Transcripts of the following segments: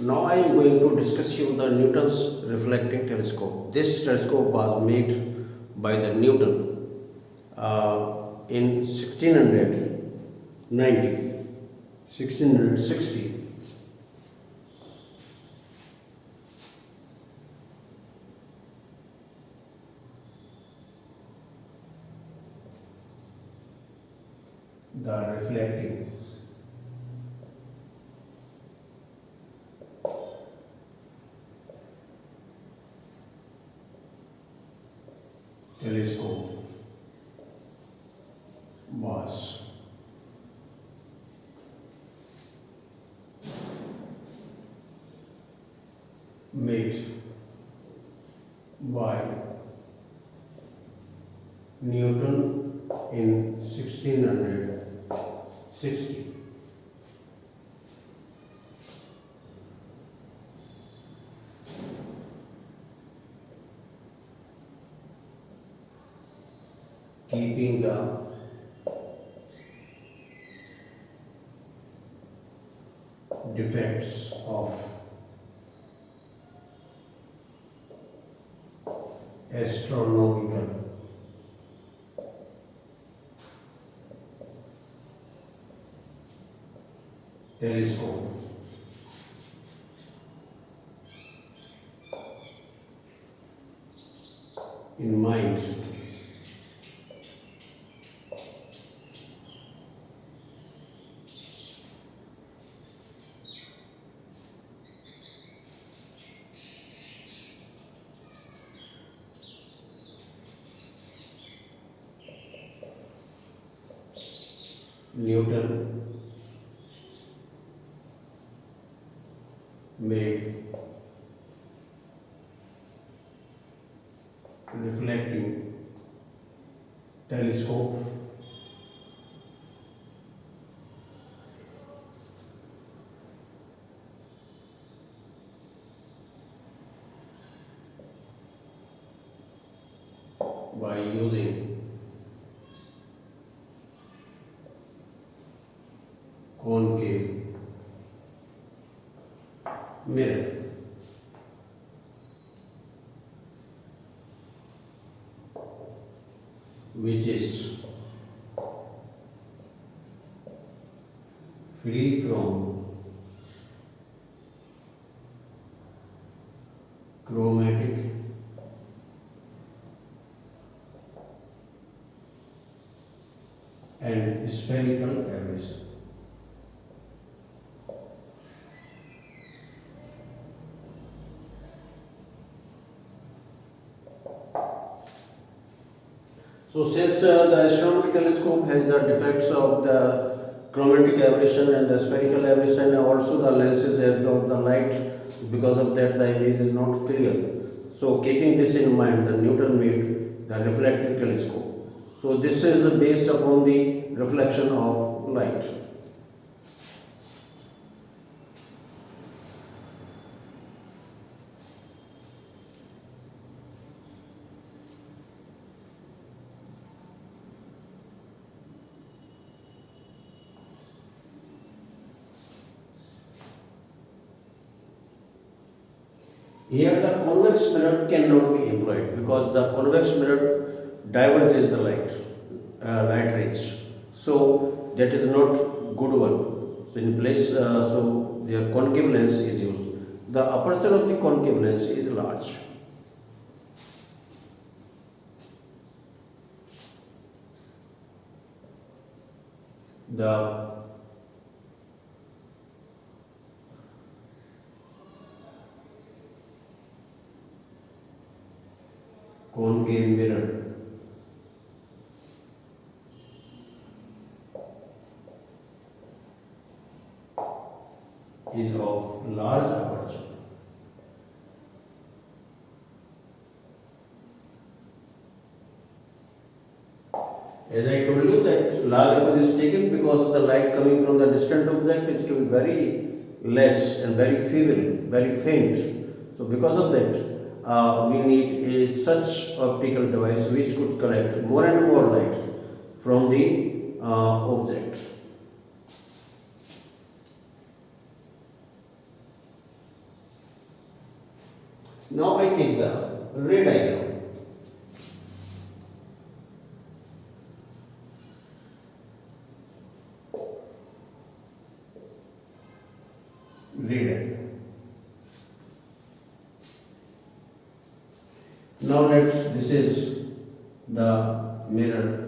Now I am going to discuss you the Newton's reflecting telescope. This telescope was made by the Newton in 1660. The reflecting telescope was made by Newton in 1660. Keeping the defects of astronomical telescope in mind. Newton made reflecting telescope by using concave mirror. Which is free from chromatic and spherical aberration. So since the astronomical telescope has the defects of the chromatic aberration and the spherical aberration, and also the lenses absorb the light, because of that the image is not clear. So keeping this in mind, the Newton made the reflecting telescope. So this is based upon the reflection of light. Here the convex mirror cannot be employed because the convex mirror diverges the light rays. So that is not good one. So in place, so the concave lens is used. The aperture of the concave lens is large. The concave mirror is of large aperture. As I told you that large aperture is taken because the light coming from the distant object is to be very less and very feeble, very faint. So because of that, we need a such optical device which could collect more and more light from the object. Now I take the ray diagram. Ray diagram. Now this is the mirror.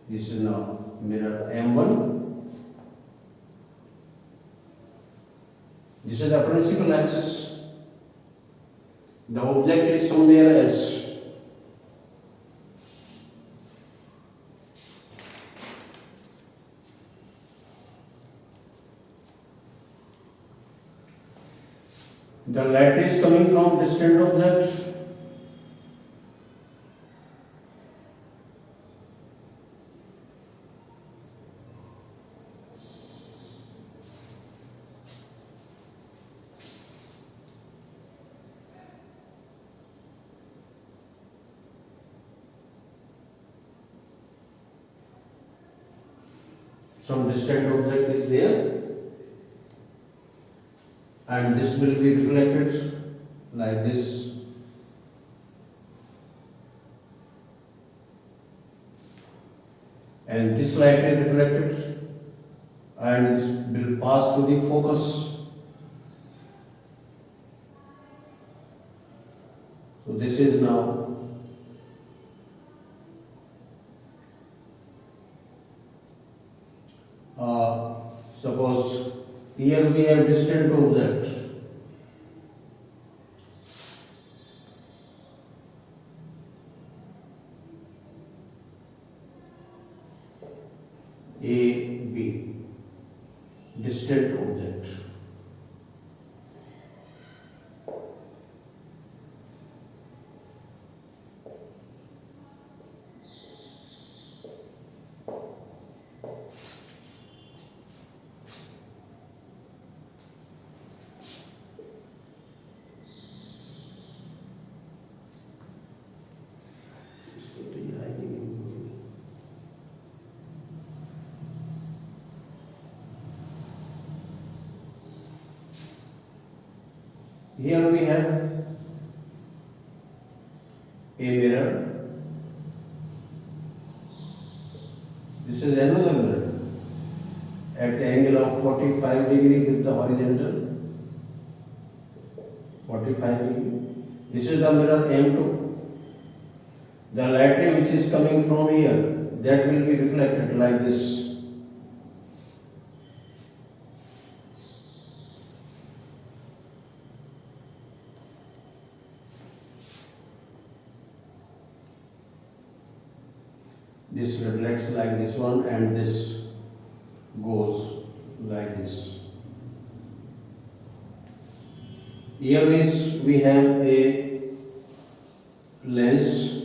This is now mirror M1. This is the principal axis. The object is somewhere else. The light is coming from distant object. Some distant object is there, and this will be reflected like this. And this light is reflected and this will pass to the focus. So this is now suppose here we have distant object. A, B, distant object. Here we have a mirror. This is another mirror at an angle of 45 degree with the horizontal 45 degree. This is the mirror M2. The light ray which is coming from here, that will be reflected like this. This reflects like this one, and this goes like this. Here we have a lens.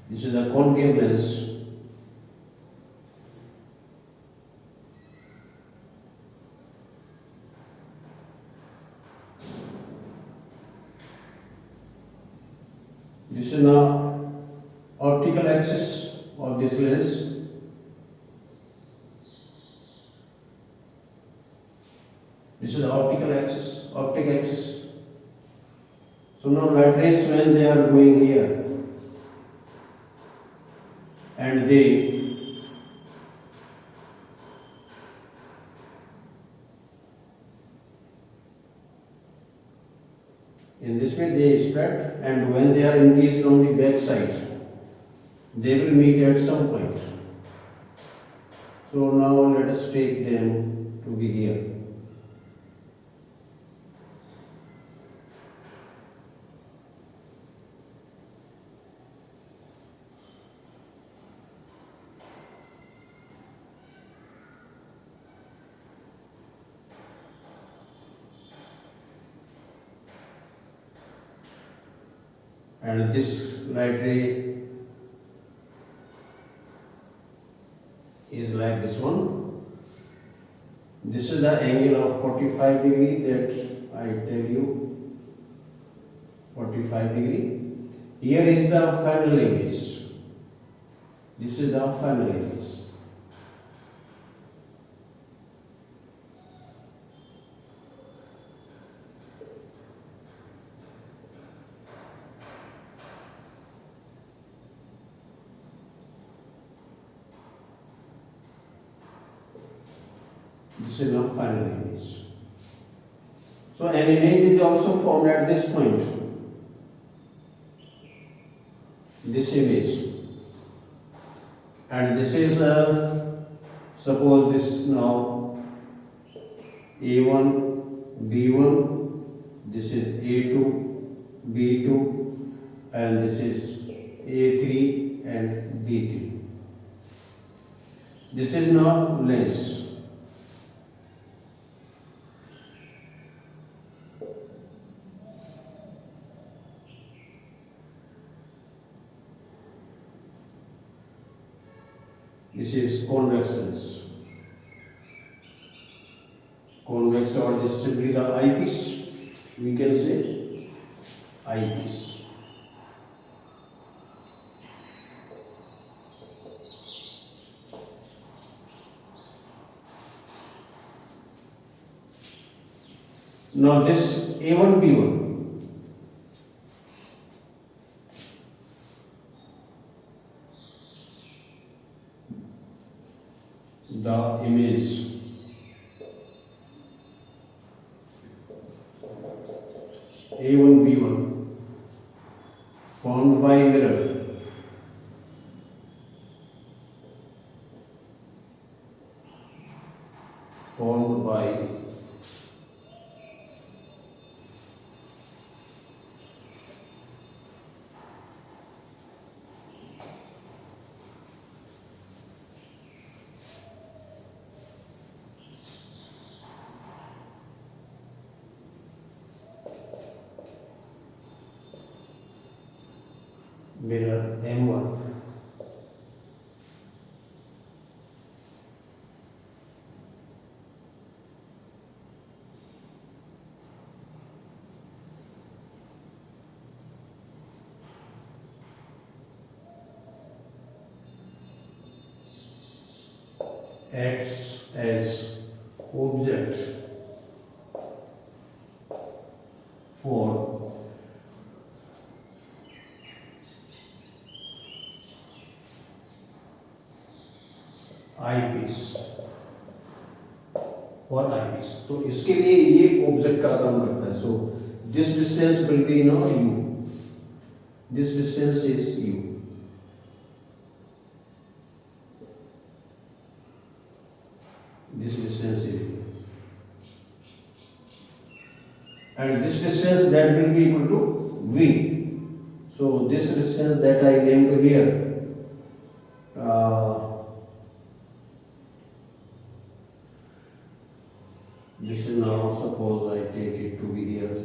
This is a concave lens. This is now optical axis of this lens. This is the optical axis, optic axis. So now light rays, when they are going here and in this way they spread, and when they are engaged on the back side, they will meet at some point. So now let us take them to be here. And this light ray is like this one. This is the angle of 45 degree that I tell you, 45 degree. Here is the final image. This is the final image. This is now final image. So an image is also formed at this point. This image, and this is suppose this now A1, B1, this is A2, B2, and this is A3 and B3. This is now lens. This is convex lens. Convex, or this is simply the eyepiece. We can say eyepiece. Now this A1, B1. The image A1, B1 formed by mirror, formed by mirror M1. Acts as object for eyepiece, for eyepiece. तो इसके लिए ये object का काम करता है. So this distance will be now u. This distance is u. This distance is u. And this distance that will be equal to v. So this distance that I named here, this is now, suppose I take it to be here.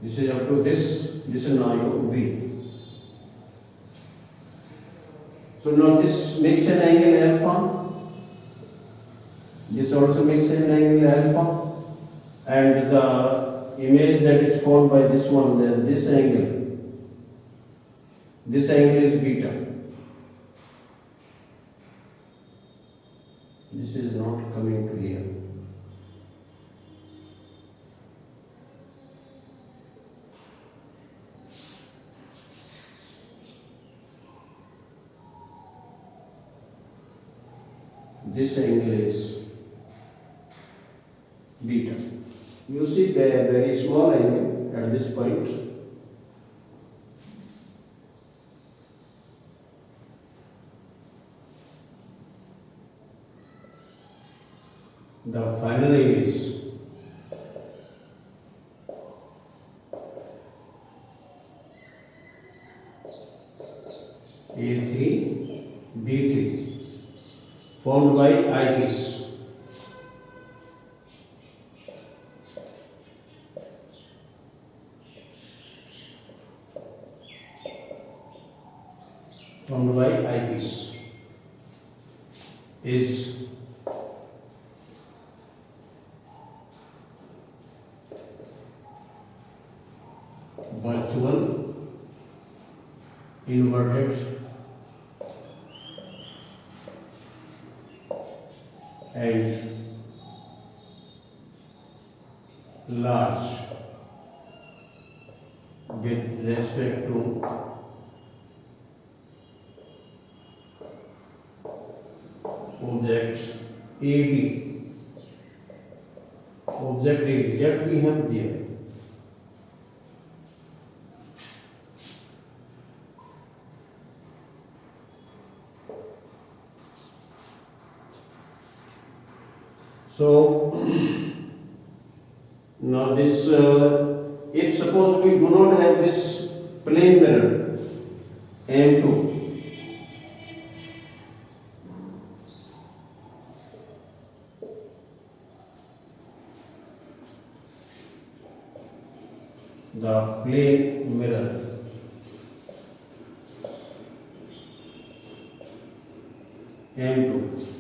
This is up to this is now your V. So now this makes an angle alpha. This also makes an angle alpha, and the image that is formed by this one, then this angle is beta. This is not coming to here. This angle is beta. You see the very small angle at this point. The final image A3, B3 formed by eyepiece. formed by eyepiece is virtual inverted and large with respect to object AB. Object AB that we have there. So now this if suppose we do not have this plane mirror M2, the plane mirror M2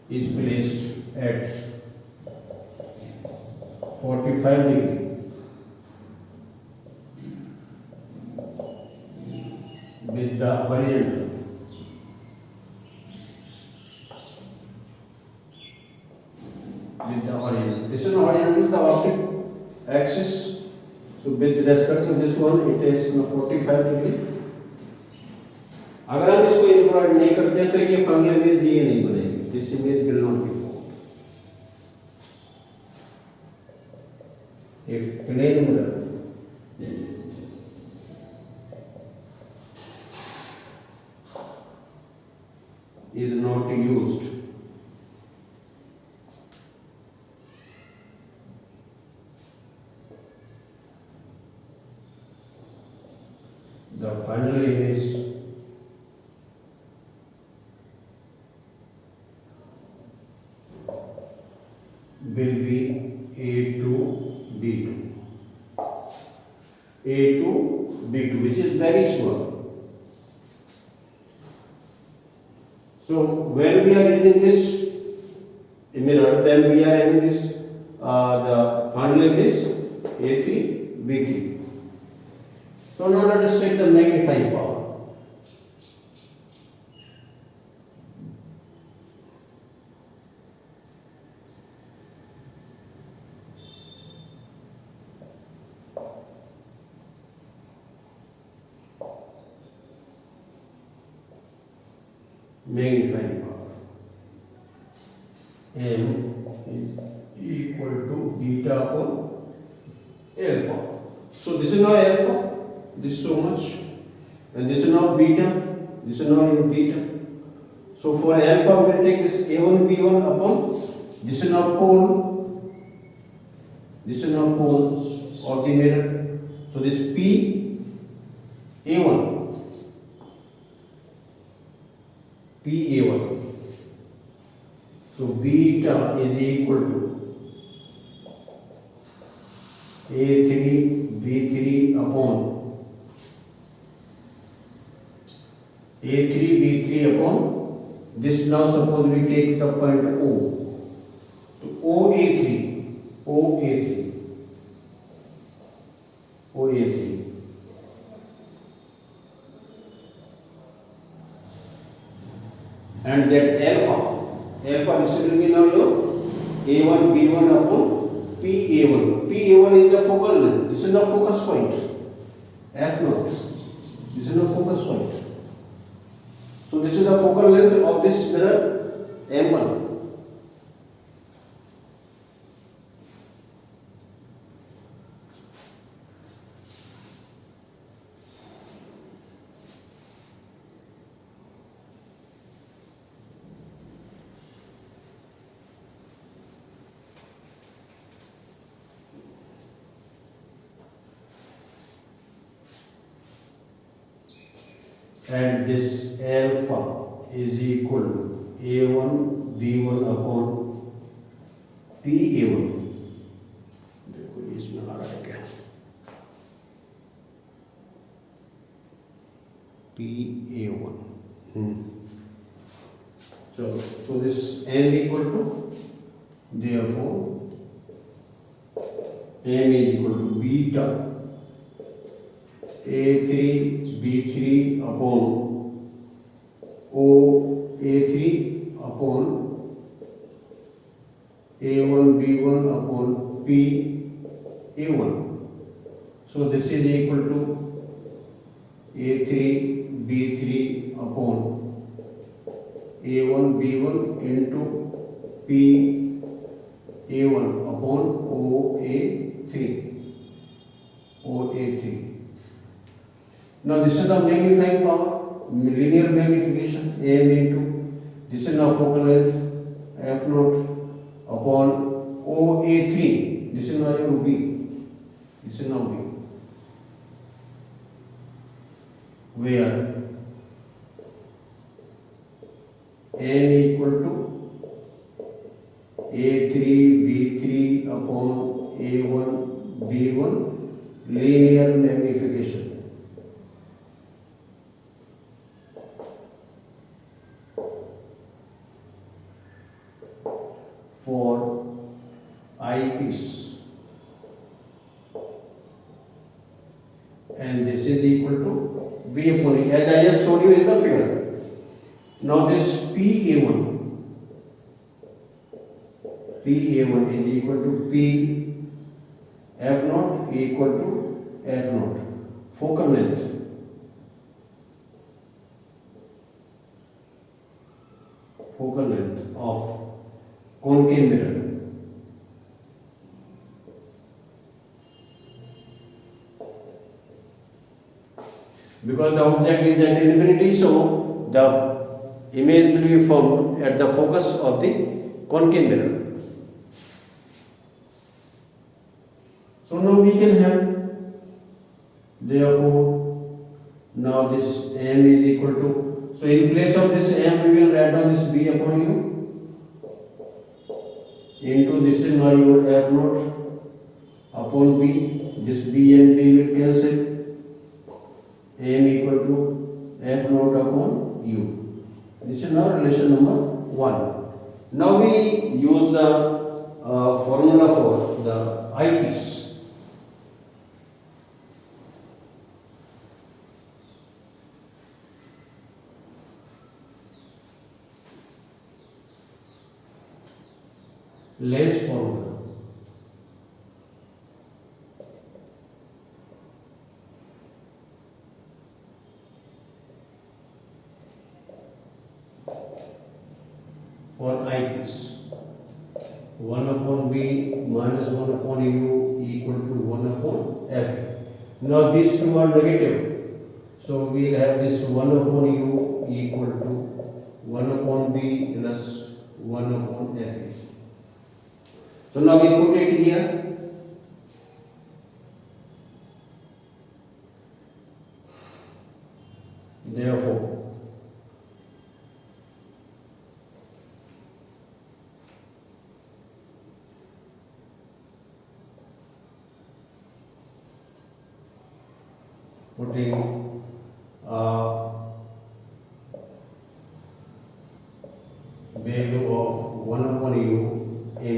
is placed at 45 degree with the horizontal This is horizontal, the optic axis. So with respect to this one, it is 45 degree. अगर हम इसको include नहीं करते तो ये fungal image ये नहीं बनेगी. This image will not be formed. If plane mirror is not used, the final image will be A to B2. A to B2, which is very small. So when we are using this mirror, then we are having this the final image A3, B3. So now let us take the magnifying power. Magnifying power M is equal to beta upon alpha. So this is now alpha, this is so much, and this is now beta, this is now your beta. So for alpha we will take this A1 B1 upon, this is now pole, this is now pole of the mirror. So this P A1, PA1. So beta is equal to A3 B3 upon A3 B3 upon this. Now suppose we take the point O. So OA3 and that alpha this will be now your A1 B1 upon PA1. PA1 is the focal length. This is the focus point. F0. This is the focus point. So this is the focal length of this mirror M1. And this alpha is equal to A1 B1 upon PA1. देखो इसमें आ रहा है क्या? PA1. So this M equal to, therefore M is equal to beta A3 B3 upon O A3 upon A1 B1 upon P A1. So this is equal to A3 B3 upon A1 B1 into P A1 upon OA3. Now this is the magnifying power, linear magnification, AM into, this is now focal length F0 upon OA3. This is now your B. This is now B. Where N equal to A3 B3 upon A1 B1, linear magnification. For eyepiece, and this is equal to B upon E, as I have showed you in the figure. Now this PA1 is equal to P F0 equal to F0, focal length. Focal length of concave mirror. Because the object is at infinity, so the image will be formed at the focus of the concave mirror. So now we can have, therefore now this M is equal to, so in place of this M we will write down this B upon U into, this is now your F0 upon B, this B and B will cancel, M equal to F0 upon U. This is now relation number 1. Now we use the formula for the eyepiece. Lens formula. For eyepiece, 1 upon B minus 1 upon U equal to 1 upon F. Now these two are negative, so we will have this 1 upon U equal to 1 upon B plus 1 upon F. So now we put it here. Therefore, putting value of 1 upon U in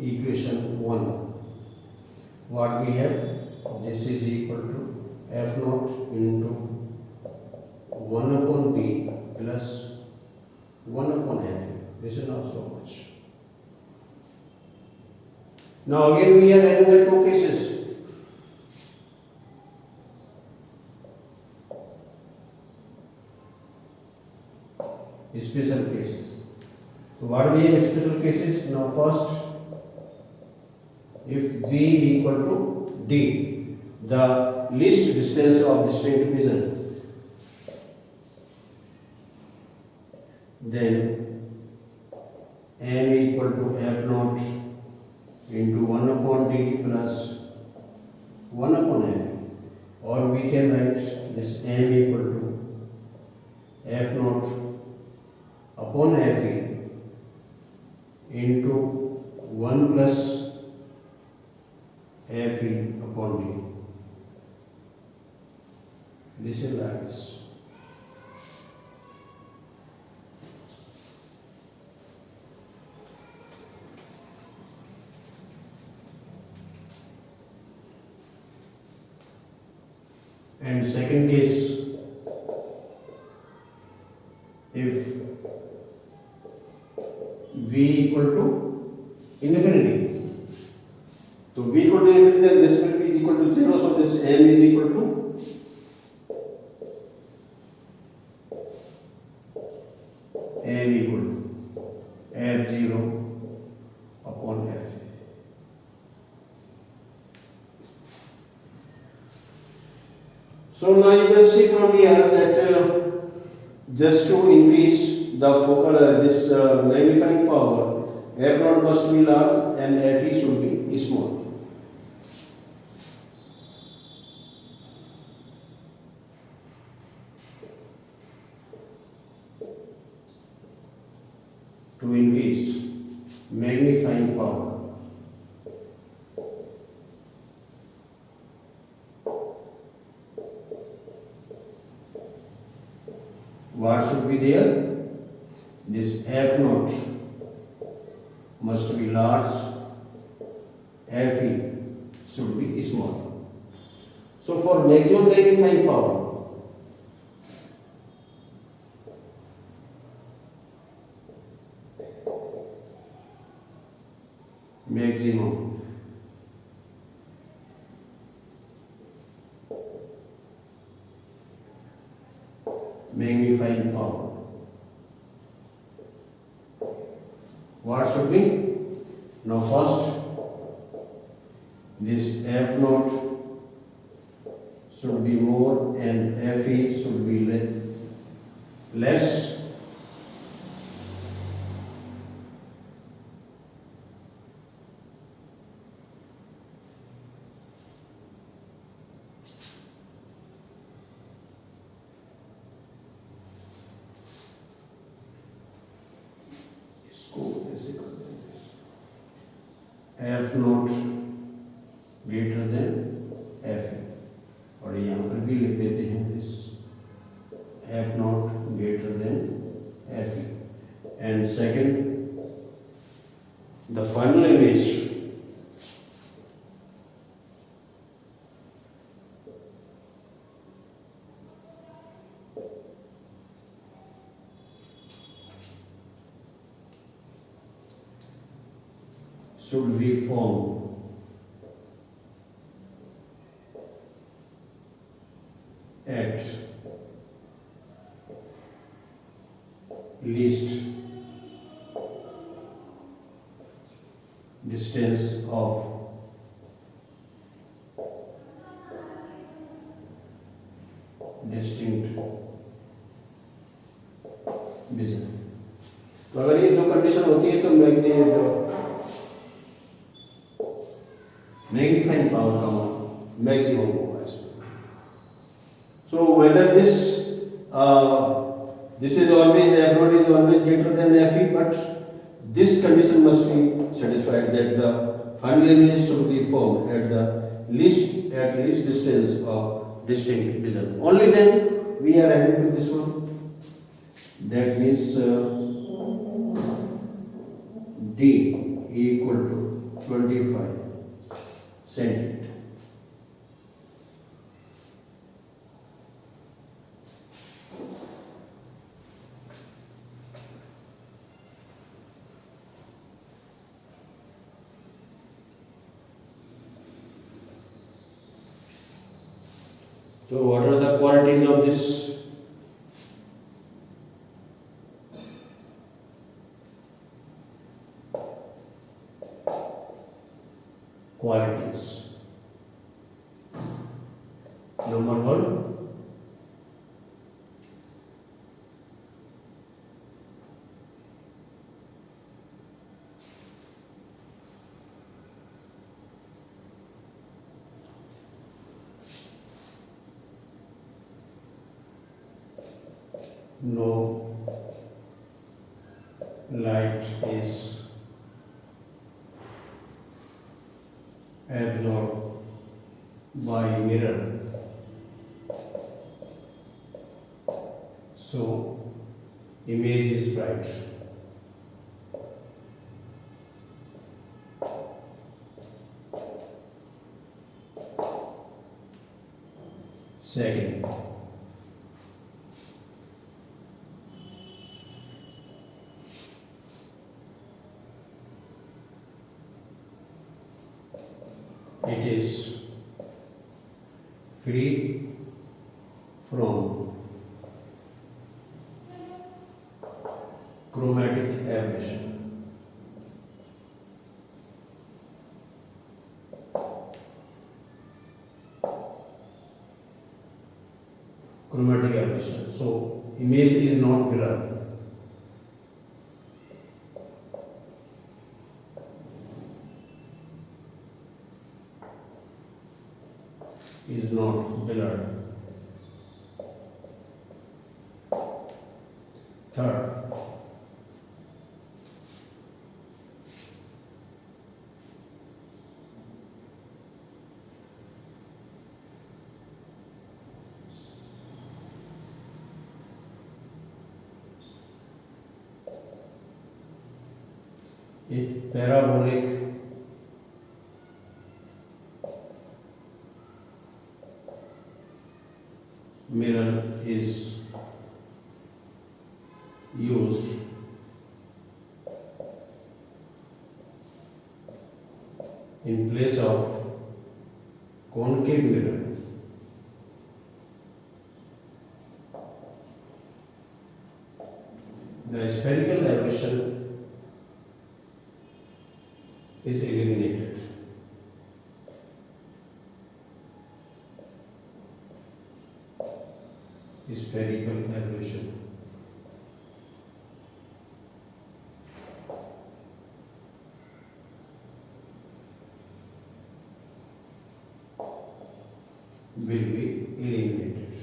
equation 1, what we have, this is equal to F0 into 1 upon B plus 1 upon F. This is not so much. Now again we are having the two cases. Special cases. So what we have special cases? Now first, if B equal to D, the least distance of distinct vision, then M equal to F0 into 1 upon D plus 1 upon F, or we can write this M equal to F0 upon Fe into 1 plus Fe upon D. This is like this. And second case, if V equal to infinity, so V equal to infinity, then this will be equal to 0, so this M is equal to M equal to F0 upon F. So now you can see from here that just to increase the focal magnifying power, F naught must be large and Fe should be small. To increase magnifying power, what should be there? This F naught must be large, Fe should be small. So for maximum magnifying power, maximum magnifying power, what should be? Now first, this F naught should be more and Fe should be less. F naught greater than Fe, और यहाँ पर भी लिख देते हैं this F naught greater than Fe. And second, the final image should be formed at least distance of distinct vision. तो अगर ये दो कंडीशन होती है तो मैग्नीफाइंग पावर का मैक्सिमम होगा इसमें. So whether this is always F naught is always greater than Fe, but this condition must be satisfied that the final image should be formed at least distance of distinct vision. Only then we are able to this one. That means D equal to 25 centimeter. So what are the qualities of this? Qualities. Number one, no light is absorbed by mirror So image is bright. Second, it is free from chromatic aberration. Chromatic aberration. So image is not blurred. Is not blurred. Third, a parabolic mirror is used in place of concave mirror. The spherical aberration is eliminated. Spherical aberration. Will be eliminated.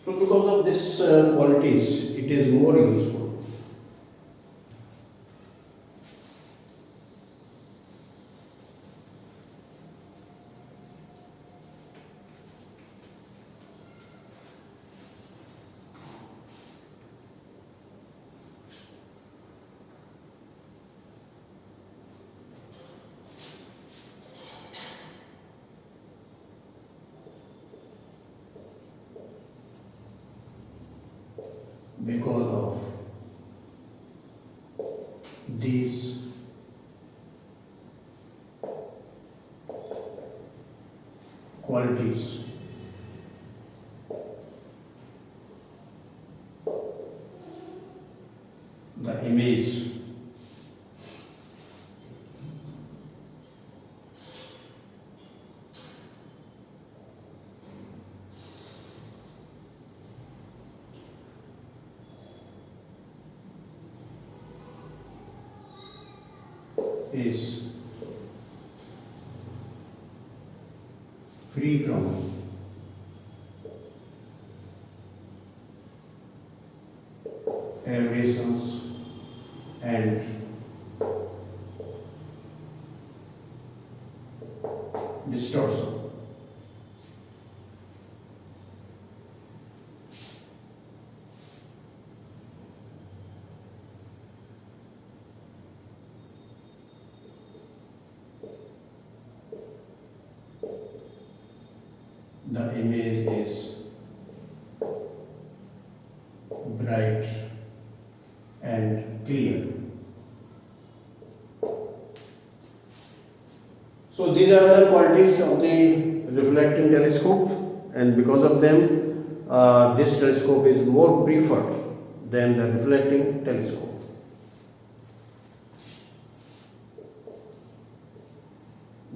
So because of this qualities, it is more useful. Because of these qualities, the image is free from aberrations and distortion. The image is bright and clear. So these are the qualities of the reflecting telescope, and because of them this telescope is more preferred than the reflecting telescope.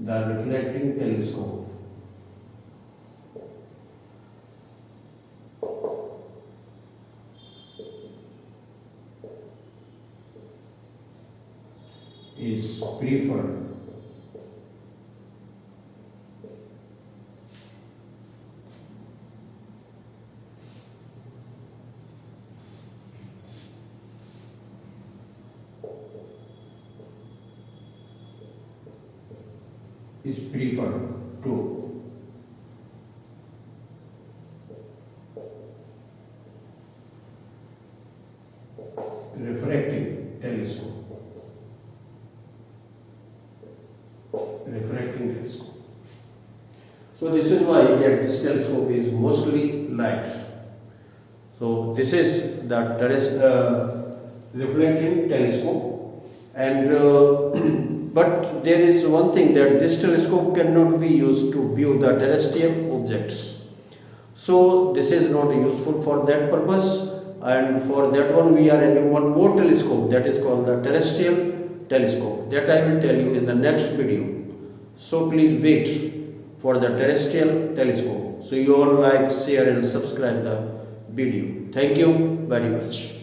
The reflecting telescope is preferred is preferred to refracting telescope. So this is why that this telescope is mostly light. So this is the reflecting telescope, and but there is one thing, that this telescope cannot be used to view the terrestrial objects. So this is not useful for that purpose, and for that one we are having one more telescope, that is called the terrestrial telescope, that I will tell you in the next video. So please wait for the terrestrial telescope. So you all like, share and subscribe the video. Thank you very much.